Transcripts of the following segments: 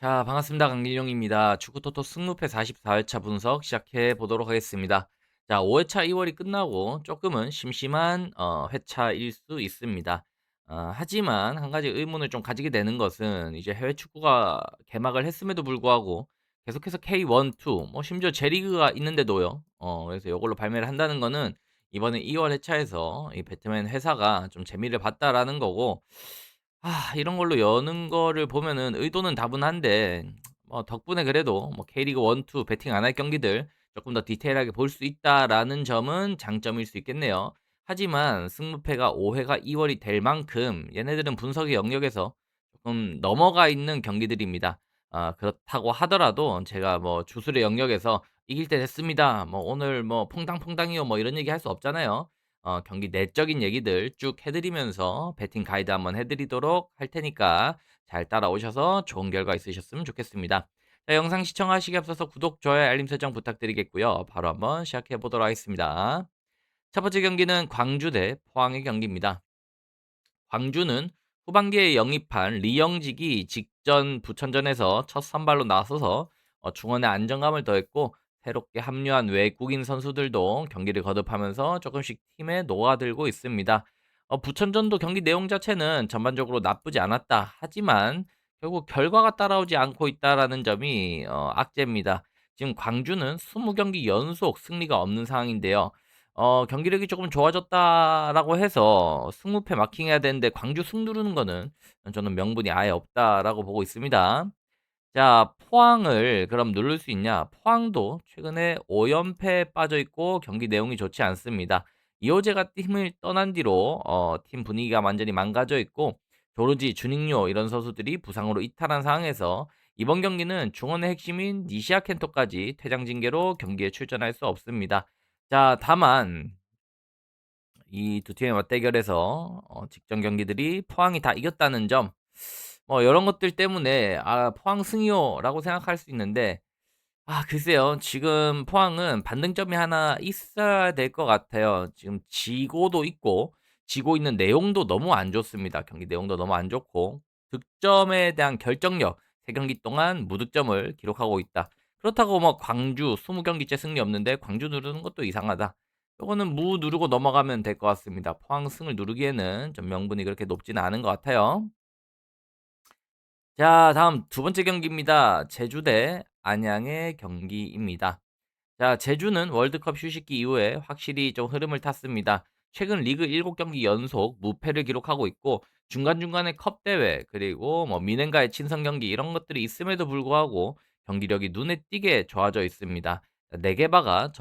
자, 반갑습니다. 강진용입니다. 축구토토 승무패 44회차 분석 시작해 보도록 하겠습니다. 자, 5회차 2월이 끝나고 조금은 심심한 회차일 수 있습니다. 하지만 한 가지 의문을 좀 가지게 되는 것은 이제 해외 축구가 개막을 했음에도 불구하고 계속해서 K1, 2, 뭐 심지어 J리그가 있는데도요. 그래서 이걸로 발매를 한다는 거는 이번에 2월 회차에서 이 배트맨 회사가 좀 재미를 봤다라는 거고, 이런 걸로 여는 거를 보면은 의도는 다분한데 덕분에 그래도 뭐 K리그 1, 2 배팅 안 할 경기들 조금 더 디테일하게 볼 수 있다라는 점은 장점일 수 있겠네요. 하지만 승무패가 5 회가 2 월이 될 만큼 얘네들은 분석의 영역에서 조금 넘어가 있는 경기들입니다. 그렇다고 하더라도 제가 뭐 주술의 영역에서 "이길 때 됐습니다." 뭐 "오늘 뭐 퐁당퐁당이요." 뭐 이런 얘기 할 수 없잖아요. 경기 내적인 얘기들 쭉 해 드리면서 배팅 가이드 한번 해 드리도록 할 테니까 잘 따라오셔서 좋은 결과 있으셨으면 좋겠습니다. 자, 영상 시청하시기 앞서서 구독, 좋아요, 알림 설정 부탁드리겠고요. 바로 한번 시작해 보도록 하겠습니다. 첫 번째 경기는 광주 대 포항의 경기입니다. 광주는 후반기에 영입한 리영직이 직전 부천전에서 첫 선발로 나서서 중원에 안정감을 더했고, 새롭게 합류한 외국인 선수들도 경기를 거듭하면서 조금씩 팀에 녹아들고 있습니다. 부천전도 경기 내용 자체는 전반적으로 나쁘지 않았다. 하지만 결국 결과가 따라오지 않고 있다라는 점이 악재입니다. 지금 광주는 20경기 연속 승리가 없는 상황인데요. 경기력이 조금 좋아졌다라고 해서 승무패 마킹해야 되는데 광주 승 누르는 거는 저는 명분이 아예 없다라고 보고 있습니다. 자, 포항을 그럼 누를 수 있냐? 포항도 최근에 5연패에 빠져 있고 경기 내용이 좋지 않습니다. 이호재가 팀을 떠난 뒤로 팀 분위기가 완전히 망가져 있고, 조르지, 주닝요 이런 선수들이 부상으로 이탈한 상황에서 이번 경기는 중원의 핵심인 니시아 켄토까지 퇴장 징계로 경기에 출전할 수 없습니다. 자, 다만 이 두 팀의 맞대결에서 직전 경기들이 포항이 다 이겼다는 점, 뭐 이런 것들 때문에 '아 포항 승이요.'라고 생각할 수 있는데, 글쎄요. 지금 포항은 반등점이 하나 있어야 될 것 같아요. 지금 지고도 있고 지고 있는 내용도 너무 안 좋습니다. 경기 내용도 너무 안 좋고 득점에 대한 결정력, 3 경기 동안 무득점을 기록하고 있다. 그렇다고 뭐 광주 20 경기째 승리 없는데 광주 누르는 것도 이상하다. 요거는 무 누르고 넘어가면 될 것 같습니다. 포항 승을 누르기에는 좀 명분이 그렇게 높지는 않은 것 같아요. 자, 다음 두 번째 경기입니다. 제주 대 안양의 경기입니다. 자, 제주는 월드컵 휴식기 이후에 확실히 좀 흐름을 탔습니다. 최근 리그 7경기 연속 무패를 기록하고 있고, 중간중간에 컵 대회 그리고 뭐 미넨과의 친선 경기 이런 것들이 있음에도 불구하고 경기력이 눈에 띄게 좋아져 있습니다. 네게바가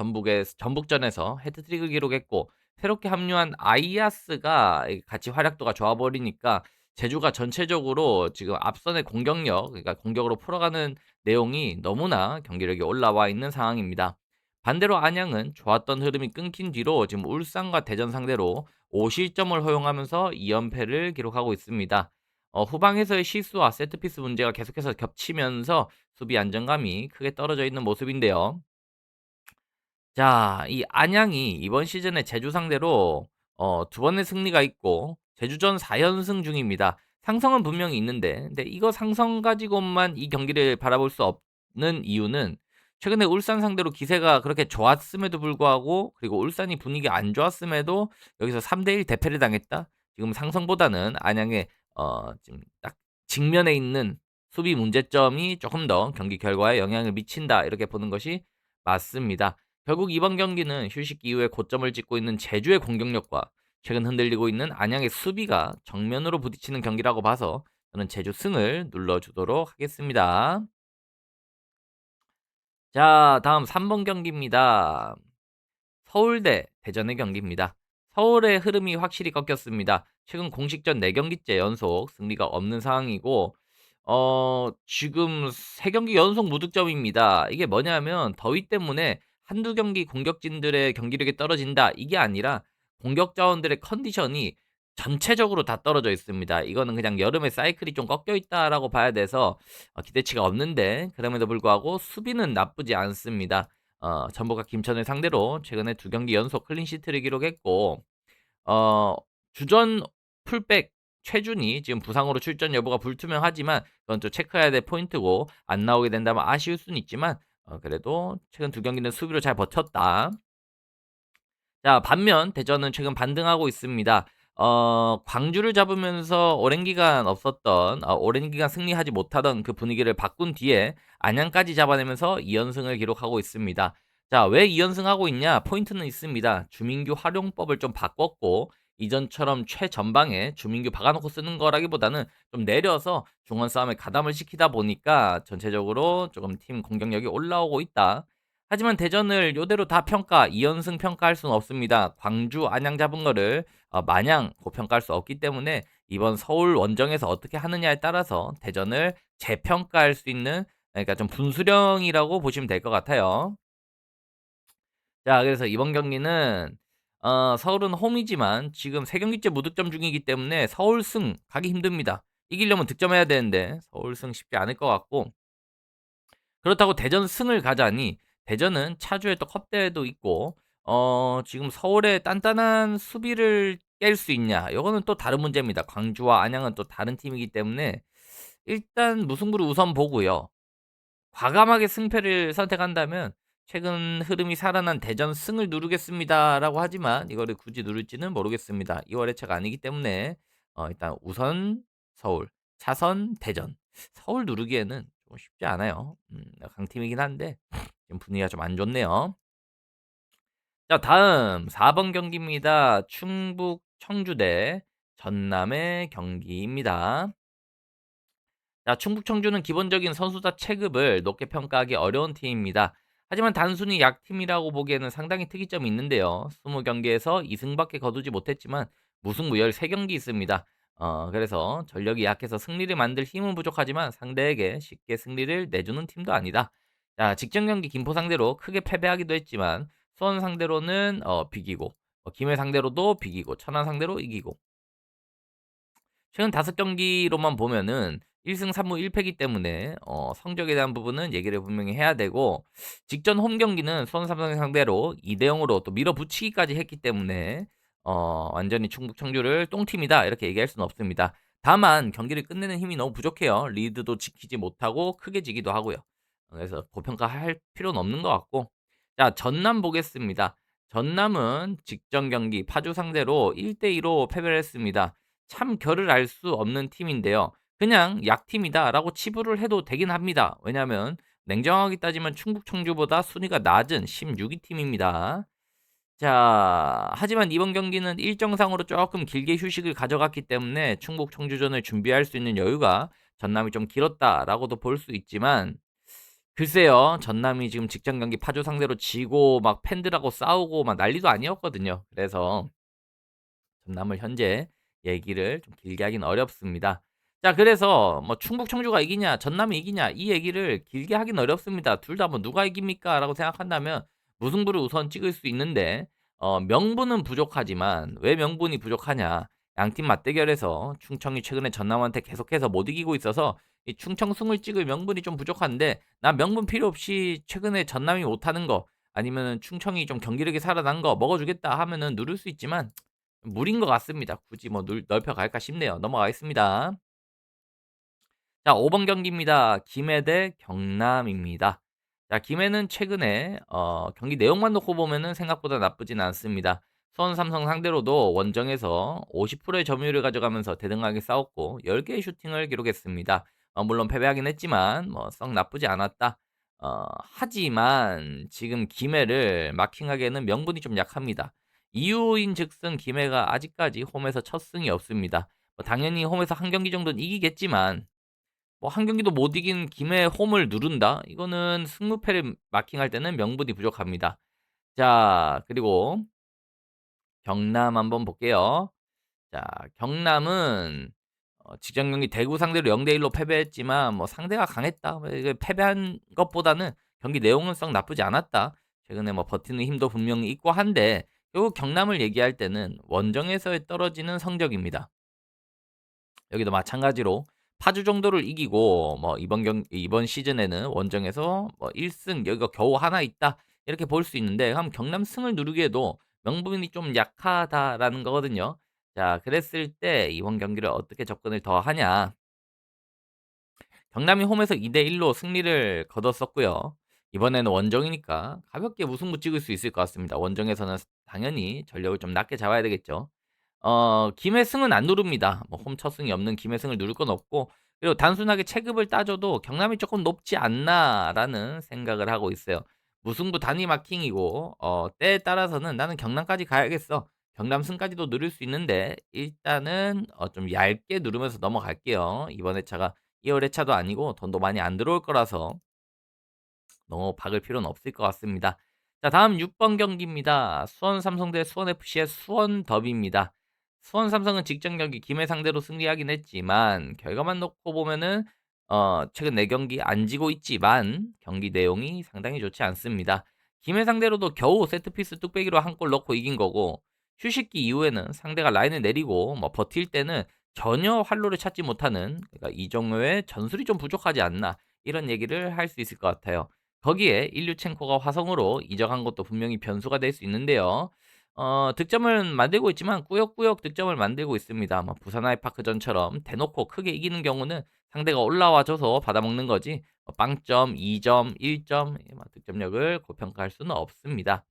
전북전에서 헤트트릭을 기록했고, 새롭게 합류한 아이아스가 같이 활약도가 좋아 버리니까 제주가 전체적으로 지금 앞선의 공격력, 그러니까 공격으로 풀어가는 내용이 너무나 경기력이 올라와 있는 상황입니다. 반대로 안양은 좋았던 흐름이 끊긴 뒤로 지금 울산과 대전 상대로 5실점을 허용하면서 2연패를 기록하고 있습니다. 후방에서의 실수와 세트피스 문제가 계속해서 겹치면서 수비 안정감이 크게 떨어져 있는 모습인데요. 자, 이 안양이 이번 시즌에 제주 상대로 두 번의 승리가 있고 제주전 4연승 중입니다. 상성은 분명히 있는데, 근데 이거 상성 가지고만 이 경기를 바라볼 수 없는 이유는 최근에 울산 상대로 기세가 그렇게 좋았음에도 불구하고, 그리고 울산이 분위기 안 좋았음에도 여기서 3대 1 대패를 당했다. 지금 상성보다는 안양의 지금 딱 직면에 있는 수비 문제점이 조금 더 경기 결과에 영향을 미친다, 이렇게 보는 것이 맞습니다. 결국 이번 경기는 휴식 이후에 고점을 찍고 있는 제주의 공격력과 최근 흔들리고 있는 안양의 수비가 정면으로 부딪히는 경기라고 봐서 저는 제주 승을 눌러주도록 하겠습니다. 자, 다음 3번 경기입니다. 서울대 대전의 경기입니다. 서울의 흐름이 확실히 꺾였습니다. 최근 공식전 4경기째 연속 승리가 없는 상황이고, 지금 3경기 연속 무득점입니다. 이게 뭐냐면 더위 때문에 한두 경기 공격진들의 경기력이 떨어진다, 이게 아니라 공격 자원들의 컨디션이 전체적으로 다 떨어져 있습니다. 이거는 그냥 여름에 사이클이 좀 꺾여 있다라고 봐야 돼서 기대치가 없는데, 그럼에도 불구하고 수비는 나쁘지 않습니다. 전북과 김천을 상대로 최근에 2경기 연속 클린시트를 기록했고, 어 주전 풀백 최준이 지금 부상으로 출전 여부가 불투명하지만 그건 또 체크해야 될 포인트고 안 나오게 된다면 아쉬울 수는 있지만 그래도 최근 두 경기는 수비로 잘 버텼다. 자, 반면 대전은 최근 반등하고 있습니다. 광주를 잡으면서 오랜 기간 없었던 오랜 기간 승리하지 못하던 그 분위기를 바꾼 뒤에 안양까지 잡아내면서 2연승을 기록하고 있습니다. 자, 왜 2연승하고 있냐? 포인트는 있습니다. 주민규 활용법을 좀 바꿨고 이전처럼 최전방에 주민규 박아놓고 쓰는 거라기보다는 좀 내려서 중원 싸움에 가담을 시키다 보니까 전체적으로 조금 팀 공격력이 올라오고 있다. 하지만 대전을 요대로 다 평가, 2연승 평가할 수는 없습니다. 광주, 안양 잡은 거를 마냥 고평가할 수 없기 때문에 이번 서울 원정에서 어떻게 하느냐에 따라서 대전을 재평가할 수 있는, 그러니까 좀 분수령이라고 보시면 될 것 같아요. 자, 그래서 이번 경기는 서울은 홈이지만 지금 3경기째 무득점 중이기 때문에 서울승 가기 힘듭니다. 이기려면 득점해야 되는데 서울승 쉽지 않을 것 같고, 그렇다고 대전 승을 가자니 대전은 차주에 또 컵대회도 있고 지금 서울의 단단한 수비를 깰 수 있냐, 이거는 또 다른 문제입니다. 광주와 안양은 또 다른 팀이기 때문에 일단 무승부를 우선 보고요. 과감하게 승패를 선택한다면 최근 흐름이 살아난 대전 승을 누르겠습니다 라고 하지만 이거를 굳이 누를지는 모르겠습니다. 2월 회차가 아니기 때문에 일단 우선 서울, 차선 대전. 서울 누르기에는 좀 쉽지 않아요. 강팀이긴 한데 지금 분위기가 좀 안 좋네요. 자, 다음 4번 경기입니다. 충북 청주 대 전남의 경기입니다. 자, 충북 청주는 기본적인 선수다 체급을 높게 평가하기 어려운 팀입니다. 하지만 단순히 약팀이라고 보기에는 상당히 특이점이 있는데요. 20경기에서 2승밖에 거두지 못했지만 무승부 13경기 있습니다. 그래서 전력이 약해서 승리를 만들 힘은 부족하지만 상대에게 쉽게 승리를 내주는 팀도 아니다. 자, 직전 경기 김포 상대로 크게 패배하기도 했지만 수원 상대로는 비기고, 김해 상대로도 비기고, 천안 상대로 이기고, 최근 5경기로만 보면은 1승 3무 1패이기 때문에 성적에 대한 부분은 얘기를 분명히 해야 되고, 직전 홈 경기는 수원 삼성을 상대로 2대 0으로 또 밀어붙이기까지 했기 때문에 완전히 충북 청주를 똥팀이다 이렇게 얘기할 수는 없습니다. 다만 경기를 끝내는 힘이 너무 부족해요. 리드도 지키지 못하고 크게 지기도 하고요. 그래서 고평가할 필요는 없는 것 같고, 자, 전남 보겠습니다. 전남은 직전 경기 파주 상대로 1대 2로 패배를 했습니다. 참 결을 알 수 없는 팀인데요. 그냥 약팀이다라고 치부를 해도 되긴 합니다. 왜냐하면 냉정하게 따지면 충북 청주보다 순위가 낮은 16위 팀입니다. 자, 하지만 이번 경기는 일정상으로 조금 길게 휴식을 가져갔기 때문에 충북 청주전을 준비할 수 있는 여유가 전남이 좀 길었다라고도 볼 수 있지만, 글쎄요, 전남이 지금 직전 경기 파주 상대로 지고 막 팬들하고 싸우고 막 난리도 아니었거든요. 그래서 전남을 현재 얘기를 좀 길게 하긴 어렵습니다. 자, 그래서 뭐 충북 청주가 이기냐 전남이 이기냐 이 얘기를 길게 하긴 어렵습니다. 둘 다 뭐 누가 이깁니까 라고 생각한다면 무승부를 우선 찍을 수 있는데, 명분은 부족하지만 왜 명분이 부족하냐, 양팀 맞대결에서 충청이 최근에 전남한테 계속해서 못 이기고 있어서 이 충청승을 찍을 명분이 좀 부족한데, 나 명분 필요 없이 최근에 전남이 못하는 거 아니면 충청이 좀 경기력이 살아난 거 먹어주겠다 하면은 누를 수 있지만 무리인 것 같습니다. 굳이 뭐 넓혀 갈까 싶네요. 넘어가겠습니다. 자, 5번 경기입니다. 김해 대 경남입니다. 자, 김해는 최근에 경기 내용만 놓고 보면은 생각보다 나쁘진 않습니다. 수원 삼성 상대로도 원정에서 50%의 점유율을 가져가면서 대등하게 싸웠고 10개의 슈팅을 기록했습니다. 물론 패배하긴 했지만 뭐 썩 나쁘지 않았다. 하지만 지금 김해를 마킹하기에는 명분이 좀 약합니다. 이유인즉슨 김해가 아직까지 홈에서 첫 승이 없습니다. 당연히 홈에서 한 경기 정도는 이기겠지만 뭐 한 경기도 못 이긴 김해 홈을 누른다? 이거는 승무패를 마킹할 때는 명분이 부족합니다. 자, 그리고 경남 한번 볼게요. 자, 경남은 직전 경기 대구 상대로 0대 1로 패배했지만 뭐 상대가 강했다. 뭐 이게 패배한 것보다는 경기 내용은 썩 나쁘지 않았다. 최근에 뭐 버티는 힘도 분명히 있고 한데 결국 경남을 얘기할 때는 원정에서의 떨어지는 성적입니다. 여기도 마찬가지로 파주 정도를 이기고 뭐 이번 시즌에는 원정에서 뭐 1승 여기가 겨우 하나 있다 이렇게 볼 수 있는데, 그럼 경남 승을 누르기에도 명분이 좀 약하다라는 거거든요. 자, 그랬을 때 이번 경기를 어떻게 접근을 더 하냐. 경남이 홈에서 2대 1로 승리를 거뒀었고요. 이번에는 원정이니까 가볍게 무승부 찍을 수 있을 것 같습니다. 원정에서는 당연히 전력을 좀 낮게 잡아야 되겠죠. 김혜승은 안 누릅니다. 뭐 홈 첫 승이 없는 김혜승을 누를 건 없고, 그리고 단순하게 체급을 따져도 '경남이 조금 높지 않나.'라는 생각을 하고 있어요. 무승부 단위 마킹이고 때에 따라서는 '나는 경남까지 가야겠어. 경남 승까지도 누릴 수 있는데 일단은 좀 얇게 누르면서 넘어갈게요.' 이번 회차가 2월 회차도 아니고 돈도 많이 안 들어올 거라서 너무 박을 필요는 없을 것 같습니다. 자, 다음 6번 경기입니다. 수원 삼성 대 수원 FC의 수원 더비입니다. 수원 삼성은 직전 경기 김해 상대로 승리하긴 했지만 결과만 놓고 보면은 최근 4 경기 안 지고 있지만 경기 내용이 상당히 좋지 않습니다. 김해 상대로도 겨우 세트피스 뚝배기로 한 골 넣고 이긴 거고, 휴식기 이후에는 상대가 라인을 내리고 뭐 버틸 때는 전혀 활로를 찾지 못하는, 그러니까 이정효의 전술이 좀 부족하지 않나, 이런 얘기를 할 수 있을 것 같아요. 거기에 일류첸코가 화성으로 이적한 것도 분명히 변수가 될 수 있는데요. 득점을 만들고 있지만 꾸역꾸역 득점을 만들고 있습니다. 뭐 부산 아이파크전처럼 대놓고 크게 이기는 경우는 상대가 올라와 줘서 받아먹는 거지, 빵점, 2점, 1점 득점력을 고평가할 수는 없습니다.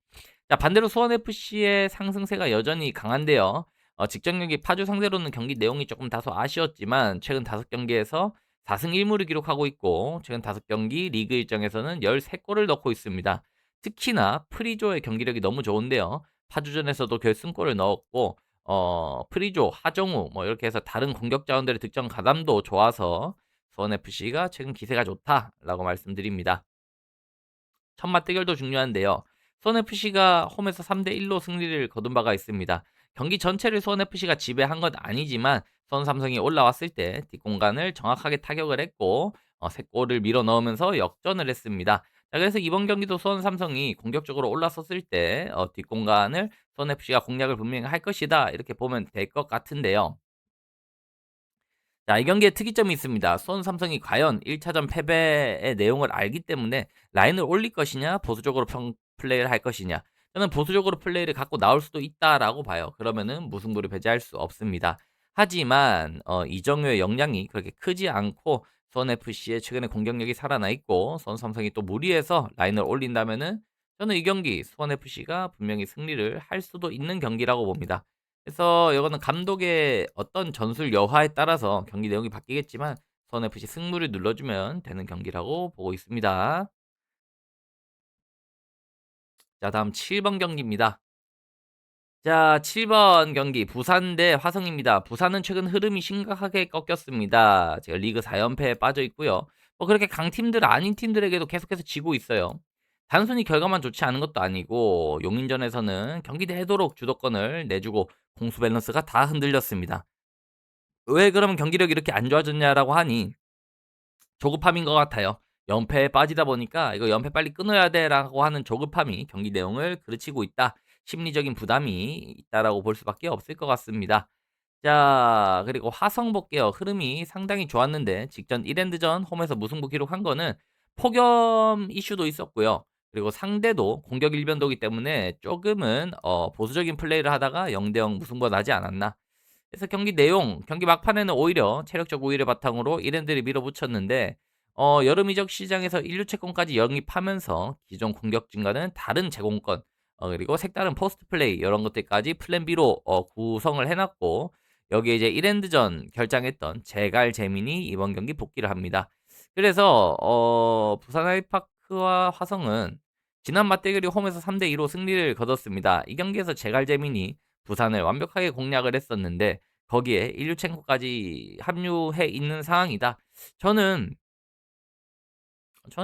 자, 반대로 수원FC의 상승세가 여전히 강한데요. 직전 경기 파주 상대로는 경기 내용이 조금 다소 아쉬웠지만 최근 5경기에서 4승 1무를 기록하고 있고, 최근 5경기 리그 일정에서는 13골을 넣고 있습니다. 특히나 프리조의 경기력이 너무 좋은데요. 파주전에서도 결승골을 넣었고, 프리조, 하정우 뭐 이렇게 해서 다른 공격 자원들의 득점 가담도 좋아서 수원FC가 최근 기세가 좋다라고 말씀드립니다. 첫 맞대결도 중요한데요. 수원FC가 홈에서 3대 1로 승리를 거둔 바가 있습니다. 경기 전체를 수원FC가 지배한 건 아니지만 수원 삼성이 올라왔을 때 뒷공간을 정확하게 타격을 했고 3골을 밀어 넣으면서 역전을 했습니다. 자, 그래서 이번 경기도 수원 삼성이 공격적으로 올라섰을 때 뒷공간을 수원FC가 공략을 분명히 할 것이다, 이렇게 보면 될 것 같은데요. 자, 이 경기에 특이점이 있습니다. 수원 삼성이 과연 1차전 패배의 내용을 알기 때문에 라인을 올릴 것이냐, 보수적으로 플레이를 할 것이냐. 저는 보수적으로 플레이를 갖고 나올 수도 있다라고 봐요. 그러면은 무승부를 배제할 수 없습니다. 하지만 이정효의 역량이 그렇게 크지 않고 수원 FC의 최근에 공격력이 살아나 있고 수원 삼성이 또 무리해서 라인을 올린다면은 저는 이 경기 수원 FC가 분명히 승리를 할 수도 있는 경기라고 봅니다. 그래서 이거는 감독의 어떤 전술 여하에 따라서 경기 내용이 바뀌겠지만 수원 FC 승부를 눌러주면 되는 경기라고 보고 있습니다. 자, 다음 7번 경기입니다. 자, 7번 경기 부산 대 화성입니다. 부산은 최근 흐름이 심각하게 꺾였습니다. 제가 리그 4연패에 빠져 있고요. 뭐 그렇게 강팀들 아닌 팀들에게도 계속해서 지고 있어요. 단순히 결과만 좋지 않은 것도 아니고 용인전에서는 경기 내도록 주도권을 내주고 공수 밸런스가 다 흔들렸습니다. 왜 그러면 경기력이 이렇게 안 좋아졌냐라고 하니 조급함인 것 같아요. 연패에 빠지다 보니까 '이거 연패 빨리 끊어야 돼.'라고 하는 조급함이 경기 내용을 그르치고 있다. 심리적인 부담이 있다라고 볼 수밖에 없을 것 같습니다. 자, 그리고 화성 볼게요. 흐름이 상당히 좋았는데 직전 1엔드전 홈에서 무승부 기록한 거는 폭염 이슈도 있었고요. 그리고 상대도 공격 일변도기 때문에 조금은 보수적인 플레이를 하다가 0대 0 무승부가 나지 않았나. 그래서 경기 내용, 경기 막판에는 오히려 체력적 우위를 바탕으로 이랜드를 밀어붙였는데 여름 이적 시장에서 인류 채권까지 영입하면서 기존 공격진과는 다른 제공권, 그리고 색다른 포스트 플레이 이런 것들까지 플랜 B로 구성을 해놨고, 여기에 이제 이랜드전 결장했던 제갈 재민이 이번 경기 복귀를 합니다. 그래서 부산 아이파크와 화성은 지난 맞대결이 홈에서 3대 2로 승리를 거뒀습니다. 이 경기에서 제갈 재민이 부산을 완벽하게 공략을 했었는데 거기에 일류첸코까지 합류해 있는 상황이다. 저는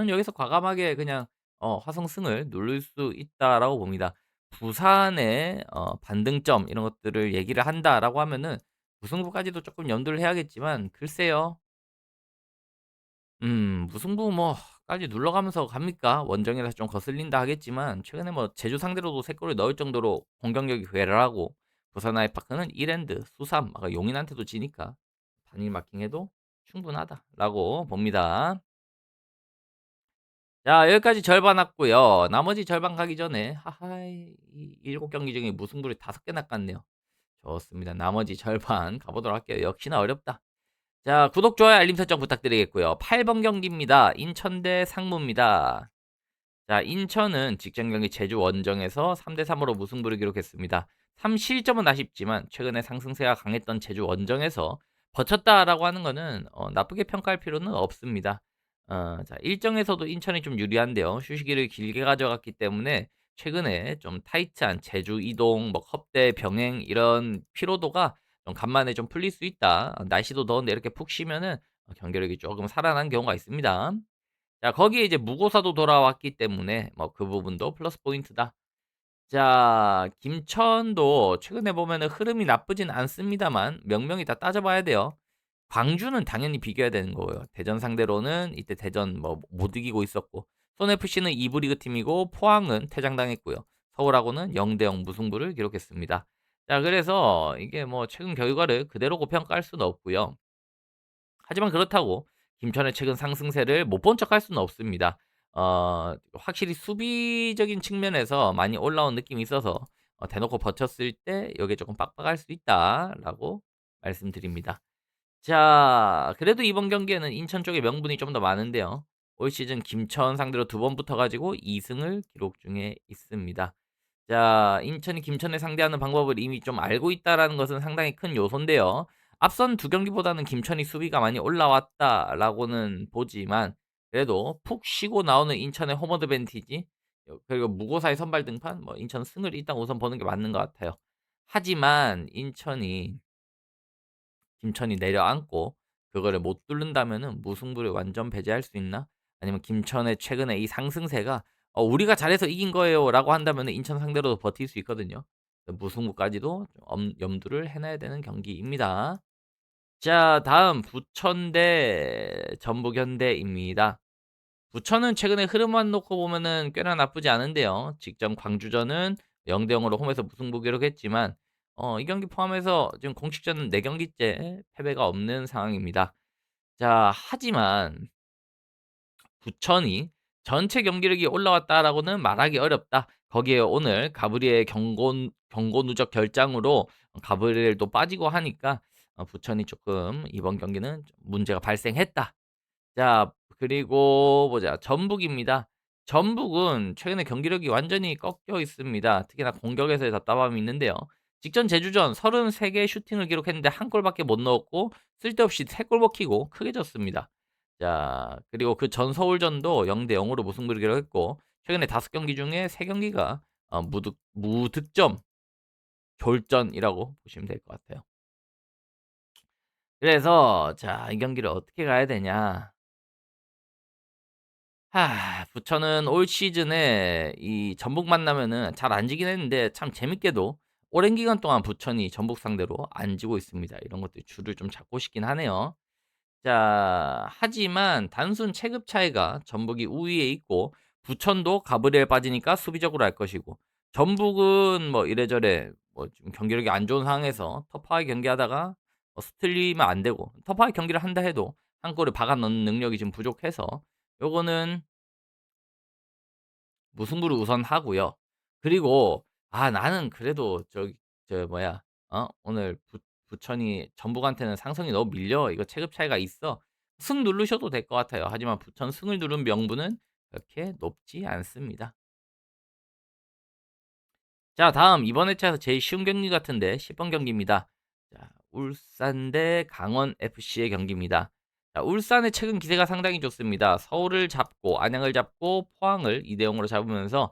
여기서 과감하게 그냥 화성승을 누를 수 있다라고 봅니다. 부산의 반등점 이런 것들을 얘기를 한다라고 하면은 무승부까지도 조금 염두를 해야겠지만 글쎄요. 무승부 뭐까지 눌러가면서 갑니까? 원정이라서 좀 거슬린다 하겠지만 최근에 뭐 제주 상대로도 3 골을 넣을 정도로 공격력이 괴랄하고 부산 아이파크는 1엔드 수삼 용인한테도 지니까 단일 마킹해도 충분하다라고 봅니다. 자, 여기까지 절반 왔고요. 나머지 절반 가기 전에 하하이 이 7 경기 중에 무승부를 5개 낚았네요. 좋습니다. 나머지 절반 가보도록 할게요. 역시나 어렵다. 자, 구독, 좋아요, 알림 설정 부탁드리겠고요. 8번 경기입니다. 인천 대 상무입니다. 자, 인천은 직전 경기 제주 원정에서 3대 3으로 무승부를 기록했습니다. 3실점은 아쉽지만 최근에 상승세가 강했던 제주 원정에서 버텼다라고 하는 거는 나쁘게 평가할 필요는 없습니다. 자, 일정에서도 인천이 좀 유리한데요. 휴식기를 길게 가져갔기 때문에 최근에 좀 타이트한 제주 이동, 뭐 컵대 병행 이런 피로도가 좀 간만에 좀 풀릴 수 있다. 날씨도 더운데 이렇게 푹 쉬면은 경기력이 조금 살아난 경우가 있습니다. 자, 거기에 이제 무고사도 돌아왔기 때문에 뭐 그 부분도 플러스 포인트다. 자, 김천도 최근에 보면은 흐름이 나쁘진 않습니다만 명명이 다 따져봐야 돼요. 광주는 당연히 비교해야 되는 거고요. 대전 상대로는 이때 대전 뭐 못 이기고 있었고, 손FC는 2부 리그 팀이고 포항은 퇴장당했고요. 서울하고는 0대 0 무승부를 기록했습니다. 자, 그래서 이게 뭐 최근 결과를 그대로 고평가할 수는 없고요. 하지만 그렇다고 김천의 최근 상승세를 못 본 척할 수는 없습니다. 확실히 수비적인 측면에서 많이 올라온 느낌이 있어서 대놓고 버텼을 때 여기에 조금 빡빡할 수 있다라고 말씀드립니다. 자, 그래도 이번 경기에는 인천 쪽의 명분이 좀 더 많은데요. 올 시즌 김천 상대로 두 번 붙어 가지고 2승을 기록 중에 있습니다. 자, 인천이 김천을 상대하는 방법을 이미 좀 알고 있다라는 것은 상당히 큰 요소인데요. 앞선 두 경기보다는 김천이 수비가 많이 올라왔다라고는 보지만 그래도 푹 쉬고 나오는 인천의 홈 어드밴티지 그리고 무고사의 선발 등판 뭐 인천 승을 일단 우선 보는 게 맞는 것 같아요. 하지만 인천이 김천이 내려앉고 그거를 못 뚫는다면은 무승부를 완전 배제할 수 있나? 아니면 김천의 최근에 이 상승세가 "우리가 잘해서 이긴 거예요."라고 한다면은 인천 상대로도 버틸 수 있거든요. 무승부까지도 좀 염두를 해 놔야 되는 경기입니다. 자, 다음 부천 대 전북현대입니다. 부천은 최근에 흐름만 놓고 보면은 꽤나 나쁘지 않은데요. 직전 광주전은 0대 0으로 홈에서 무승부 기록했지만 이 경기 포함해서 지금 공식전은 4 경기째 패배가 없는 상황입니다. 자, 하지만 부천이 전체 경기력이 올라왔다라고는 말하기 어렵다. 거기에 오늘 가브리엘 경고 누적 결장으로 가브리엘도 빠지고 하니까 부천이 조금 이번 경기는 좀 문제가 발생했다. 자, 그리고 보자. 전북입니다. 전북은 최근에 경기력이 완전히 꺾여 있습니다. 특히나 공격에서의 답답함이 있는데요. 직전 제주전 33개 슈팅을 기록했는데 한 골밖에 못 넣었고 쓸데없이 3골 먹히고 크게 졌습니다. 자, 그리고 그 전 서울전도 0대 0으로 무승부를 기록했고 최근에 5경기 중에 3경기가 무득점 졸전이라고 보시면 될 것 같아요. 그래서 자, 이 경기를 어떻게 가야 되냐? 부천은 올 시즌에 이 전북 만나면은 잘 안 지긴 했는데 참 재밌게도 오랜 기간 동안 부천이 전북 상대로 안 지고 있습니다. 이런 것들 줄을 좀 잡고 싶긴 하네요. 자, 하지만 단순 체급 차이가 전북이 우위에 있고 부천도 가브리엘 빠지니까 수비적으로 할 것이고 전북은 뭐 이래저래 뭐 좀 경기력이 안 좋은 상황에서 터프하게 경기하다가 스틀리면 안 되고 터프하게 경기를 한다 해도 한 골을 박아 넣는 능력이 좀 부족해서 요거는 무승부를 우선 하고요. 그리고 나는 그래도 저 뭐야 오늘 부천이 전북한테는 상성이 너무 밀려. 이거 체급 차이가 있어. 승 누르셔도 될 것 같아요. 하지만 부천 승을 누른 명분은 그렇게 높지 않습니다. 자, 다음 이번 회차에서 제일 쉬운 경기 같은데 10번 경기입니다. 자, 울산 대 강원 FC의 경기입니다. 자, 울산의 최근 기세가 상당히 좋습니다. 서울을 잡고 안양을 잡고 포항을 2대 0으로 잡으면서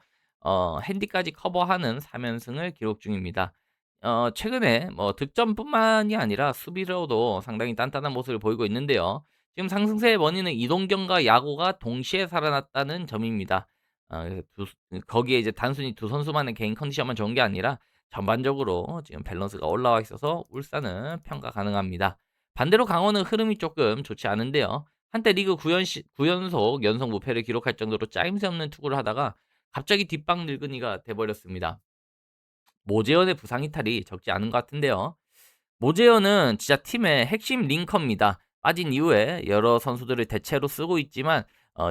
핸디까지 커버하는 3연승을 기록 중입니다. 최근에 뭐 득점뿐만이 아니라 수비로도 상당히 단단한 모습을 보이고 있는데요. 지금 상승세의 원인은 이동경과 야구가 동시에 살아났다는 점입니다. 그래서 거기에 이제 단순히 두 선수만의 개인 컨디션만 좋은 게 아니라 전반적으로 지금 밸런스가 올라와 있어서 울산은 평가 가능합니다. 반대로 강원은 흐름이 조금 좋지 않은데요. 한때 리그 9연속 연속 무패를 기록할 정도로 짜임새 없는 투구를 하다가 갑자기 뒷방 늙은이가 돼버렸습니다. 모재현의 부상 이탈이 적지 않은 것 같은데요. 모재현은 진짜 팀의 핵심 링커입니다. 빠진 이후에 여러 선수들을 대체로 쓰고 있지만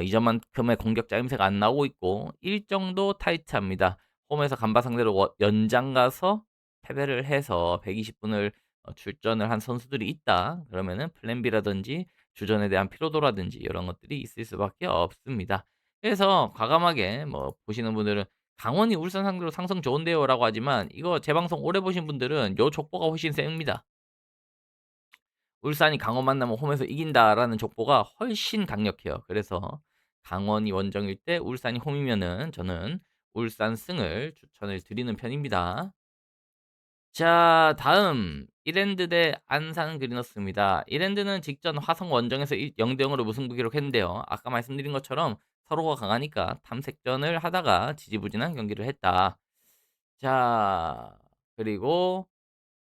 이전만큼의 공격 짜임새가 안 나오고 있고 일정도 타이트합니다. 홈에서 간바 상대로 연장 가서 패배를 해서 120 분을 출전을 한 선수들이 있다. 그러면은 플랜 B라든지 주전에 대한 피로도라든지 이런 것들이 있을 수밖에 없습니다. 그래서 과감하게 뭐 보시는 분들은 "강원이 울산 상대로 상성 좋은데요."라고 하지만 이거 제 방송 오래 보신 분들은 요 족보가 훨씬 셉니다. 울산이 강원 만나면 홈에서 이긴다라는 족보가 훨씬 강력해요. 그래서 강원이 원정일 때 울산이 홈이면은 저는 울산 승을 추천을 드리는 편입니다. 자, 다음 이랜드 대 안산 그리너스입니다. 이랜드는 직전 화성 원정에서 0대 0으로 무승부 기록했는데요. 아까 말씀드린 것처럼 서로가 강하니까 탐색전을 하다가 지지부진한 경기를 했다. 자, 그리고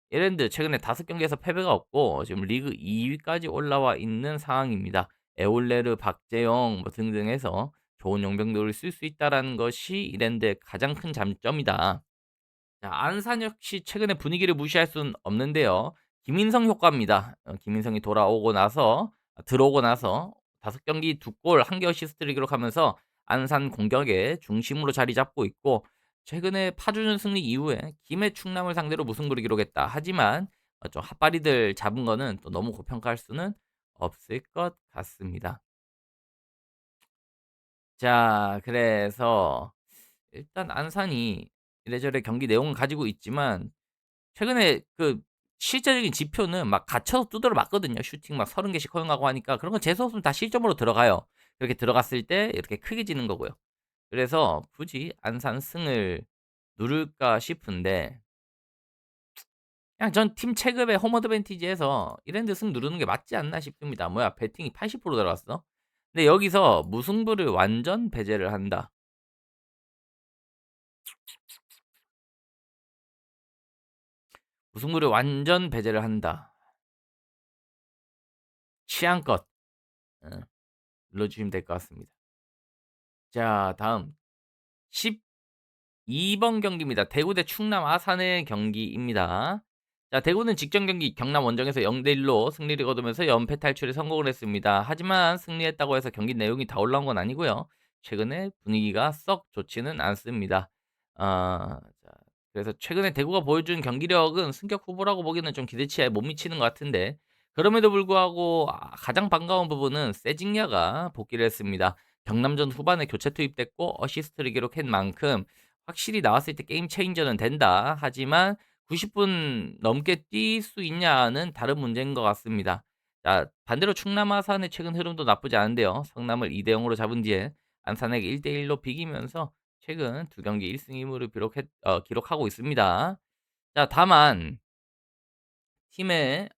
이랜드 최근에 5경기에서 패배가 없고 지금 리그 2위까지 올라와 있는 상황입니다. 에올레르, 박재영 뭐 등등 해서 좋은 용병들을 쓸 수 있다라는 것이 이랜드의 가장 큰 장점이다. 자, 안산 역시 최근에 분위기를 무시할 수는 없는데요. 김인성 효과입니다. 김인성이 들어오고 나서 5경기 2골 1개 어시스트를 기록하면서 안산 공격의 중심으로 자리 잡고 있고 최근에 파주전 승리 이후에 김해 충남을 상대로 무승부를 기록했다. 하지만 좀 핫바리들 잡은 거는 또 너무 고평가할 수는 없을 것 같습니다. 자, 그래서 일단 안산이 이래저래 경기 내용은 가지고 있지만 최근에 그 실제적인 지표는 막 갇혀서 두드려 맞거든요. 슈팅 막 30개씩 허용하고 하니까 그런 건 재수 없으면 다 실점으로 들어가요. 그렇게 들어갔을 때 이렇게 크게 지는 거고요. 그래서 굳이 안산 승을 누를까 싶은데 그냥 전 팀 체급의 홈 어드밴티지에서 이랜드 승 누르는 게 맞지 않나 싶습니다. 뭐야 배팅이 80% 들어갔어? 근데 여기서 무승부를 완전 배제를 한다. 무승부를 완전 배제를 한다. 취향껏 어 눌러주시면 될 것 같습니다. 자, 다음 12번 경기입니다. 대구 대 충남 아산의 경기입니다. 자, 대구는 직전 경기 경남 원정에서 0대 1로 승리를 거두면서 연패 탈출에 성공을 했습니다. 하지만 승리했다고 해서 경기 내용이 다 올라온 건 아니고요. 최근에 분위기가 썩 좋지는 않습니다. 자, 그래서 최근에 대구가 보여준 경기력은 승격 후보라고 보기에는 좀 기대치에 못 미치는 것 같은데 그럼에도 불구하고 가장 반가운 부분은 세징야가 복귀를 했습니다. 경남전 후반에 교체 투입됐고 어시스트를 기록한 만큼 확실히 나왔을 때 게임 체인저는 된다. 하지만 90분 넘게 뛸 수 있냐는 다른 문제인 것 같습니다. 자, 반대로 충남 아산의 최근 흐름도 나쁘지 않은데요. 성남을 2대 0으로 잡은 뒤에 안산에게 1대 1로 비기면서 최근 2경기 1승 2무를 기록하고 있습니다. 자, 다만 팀의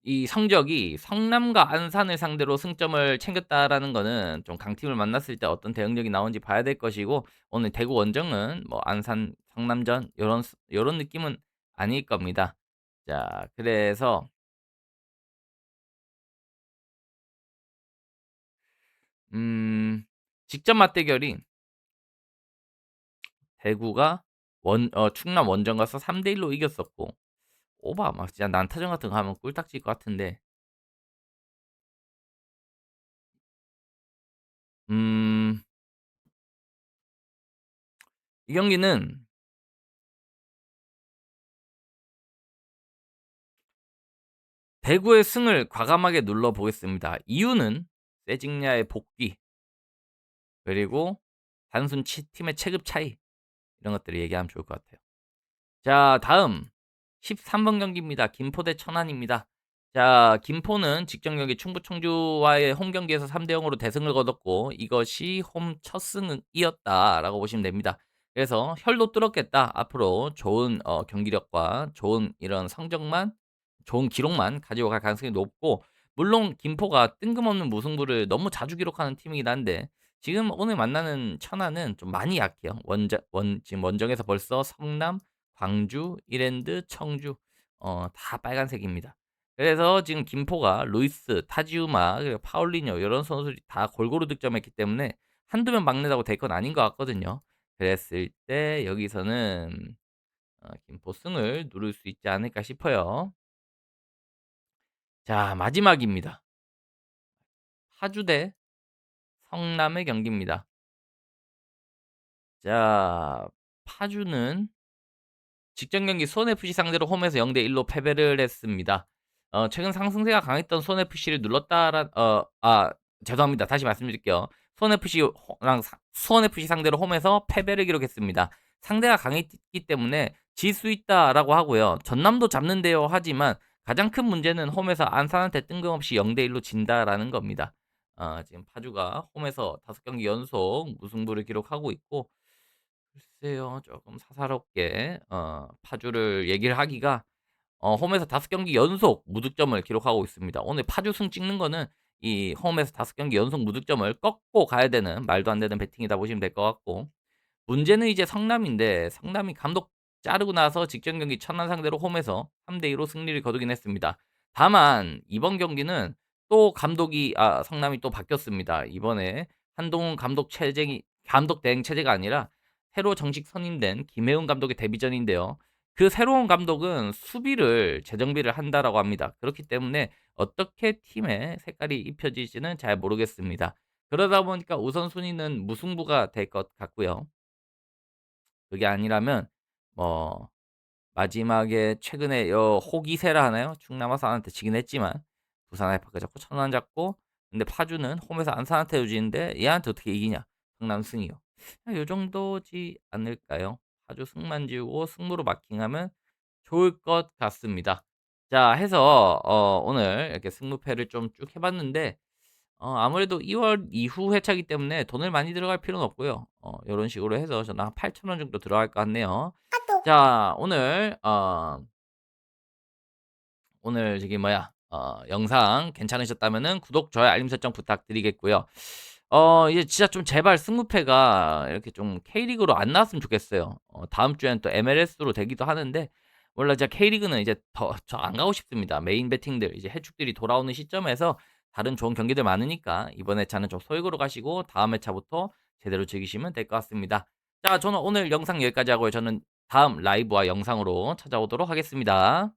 이 성적이 성남과 안산을 상대로 승점을 챙겼다라는 거는 좀 강팀을 만났을 때 어떤 대응력이 나오는지 봐야 될 것이고 오늘 대구 원정은 뭐 안산 성남전 요런 느낌은 아닐 겁니다. 자, 그래서 직전 맞대결이 대구가 충남 원정 가서 3대 1로 이겼었고 오바 막 진짜 난타전 같은 거 하면 꿀딱 질 것 같은데 음 이 경기는 대구의 승을 과감하게 눌러 보겠습니다. 이유는 세징야의 복귀 그리고 단순 팀의 체급 차이 이런 것들을 얘기하면 좋을 것 같아요. 자, 다음 13번 경기입니다. 김포 대 천안입니다. 자, 김포는 직전 경기 충북 청주와의 홈 경기에서 3대 0으로 대승을 거뒀고 이것이 홈 첫 승이었다라고 보시면 됩니다. 그래서 혈도 뚫었겠다. 앞으로 좋은 경기력과 좋은 이런 성적만 좋은 기록만 가지고 갈 가능성이 높고 물론 김포가 뜬금없는 무승부를 너무 자주 기록하는 팀이긴 한데 지금 오늘 만나는 천안은 좀 많이 약해요. 지금 원정에서 벌써 성남, 광주, 이랜드, 청주 다 빨간색입니다. 그래서 지금 김포가 루이스, 타지우마, 그리고 파울리뇨 이런 선수들이 다 골고루 득점했기 때문에 한두 명 막는다고 될 건 아닌 것 같거든요. 그랬을 때 여기서는 김포 승을 누를 수 있지 않을까 싶어요. 자, 마지막입니다. 파주 대 성남의 경기입니다. 자, 파주는 직전 경기 수원FC 상대로 홈에서 0대 1로 패배를 했습니다. 최근 상승세가 강했던 수원FC를 눌렀다란 죄송합니다. 다시 말씀드릴게요. 수원FC 상대로 홈에서 패배를 기록했습니다. 상대가 강했기 때문에 질 수 있다라고 하고요. 전남도 잡는데요 하지만 가장 큰 문제는 홈에서 안산한테 뜬금없이 0대 1로 진다라는 겁니다. 지금 파주가 홈에서 5경기 연속 무승부를 기록하고 있고, 글쎄요. 조금 사사롭게 파주를 얘기를 하기가, 홈에서 5경기 연속 무득점을 기록하고 있습니다. 오늘 파주승 찍는 거는 이 홈에서 5경기 연속 무득점을 꺾고 가야 되는 말도 안 되는 배팅이다 보시면 될 것 같고, 문제는 이제 성남인데 성남이 감독 자르고 나서 직전 경기 천안 상대로 홈에서 3대 2로 승리를 거두긴 했습니다. 다만 이번 경기는 또 성남이 또 바뀌었습니다. 이번에 한동훈 감독 대행 체제가 아니라 새로 정식 선임된 김혜훈 감독의 데뷔전인데요. 그 새로운 감독은 수비를 재정비를 한다라고 합니다. 그렇기 때문에 어떻게 팀의 색깔이 입혀질지는 잘 모르겠습니다. 그러다 보니까 우선순위는 무승부가 될 것 같고요. 그게 아니라면 뭐 마지막에 최근에 호기세라 하나요? 충남 아산한테 지긴 했지만 부산 하이파크 잡고 천안 잡고, 근데 파주는 홈에서 안산한테 지는데 얘한테 어떻게 이기냐? 성남 승이요. 요 정도지 않을까요? 파주 승만 지우고 승부로 마킹하면 좋을 것 같습니다. 자, 해서 오늘 이렇게 승무패를 좀 쭉 해 봤는데, 아무래도 2월 이후 회차이기 때문에 돈을 많이 들어갈 필요는 없고요. 요런 식으로 해서 저는 한 8,000원 정도 들어갈 것 같네요. 자, 오늘 저기 뭐야, 영상 괜찮으셨다면은 구독, 좋아요, 알림 설정 부탁드리겠고요. 이제 진짜 좀 제발 승무패가 이렇게 좀 K리그로 안 나왔으면 좋겠어요. 다음 주에는 또 MLS로 되기도 하는데, 몰라 진짜 K리그는 이제 더 저 안 가고 싶습니다. 메인 베팅들 이제 해축들이 돌아오는 시점에서 다른 좋은 경기들 많으니까 이번 회차는 좀 소액으로 가시고 다음 회차부터 제대로 즐기시면 될 것 같습니다. 자, 저는 오늘 영상 여기까지 하고요. 저는 다음 라이브와 영상으로 찾아오도록 하겠습니다.